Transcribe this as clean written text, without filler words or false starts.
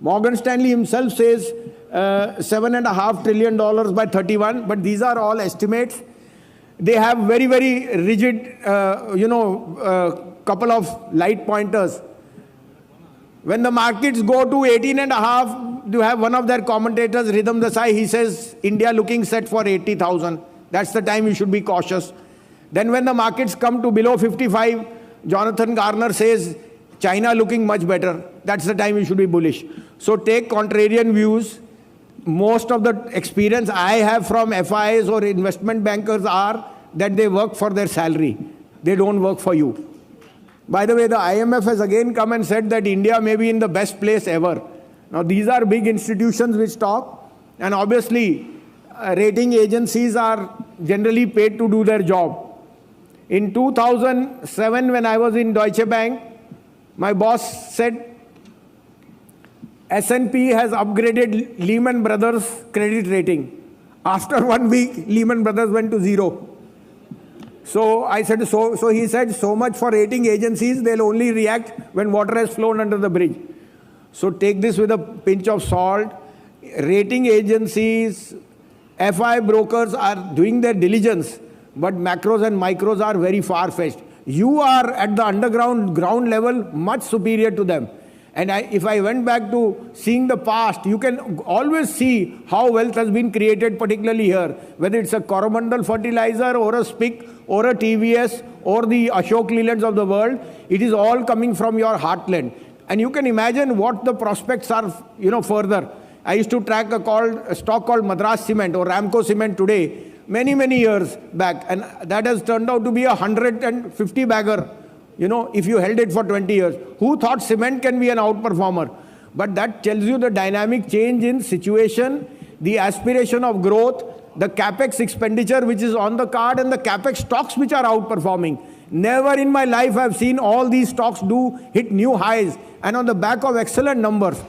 Morgan Stanley himself says $7.5 trillion by 31, but these are all estimates. They have very, very rigid, couple of light pointers. When the markets go to 18.5, you have one of their commentators, Rhythm Desai, he says, India looking set for 80,000. That's the time you should be cautious. Then when the markets come to below 55, Jonathan Garner says, China looking much better. That's the time you should be bullish. So take contrarian views. Most of the experience I have from FIs or investment bankers are that they work for their salary. They don't work for you. By the way, the IMF has again come and said that India may be in the best place ever. Now, these are big institutions which talk, and obviously, rating agencies are generally paid to do their job. In 2007, when I was in Deutsche Bank, my boss said, S&P has upgraded Lehman Brothers credit rating. After 1 week, Lehman Brothers went to 0. So I said, so he said, so much for rating agencies, they'll only react when water has flown under the bridge. So take this with a pinch of salt. Rating agencies, FI brokers are doing their diligence, but macros and micros are very far-fetched. You are at the ground level much superior to them. And if I went back to seeing the past, you can always see how wealth has been created, particularly here. Whether it's a Coromandel fertilizer or a SPIC or a TVS or the Ashok Leylands of the world, it is all coming from your heartland. And you can imagine what the prospects are, further. I used to track a stock called Madras Cement or Ramco Cement today, many years back. And that has turned out to be a 150 bagger. If you held it for 20 years. Who thought cement can be an outperformer? But that tells you the dynamic change in situation, the aspiration of growth, the capex expenditure which is on the card, and the capex stocks which are outperforming. Never in my life I've seen all these stocks hit new highs and on the back of excellent numbers.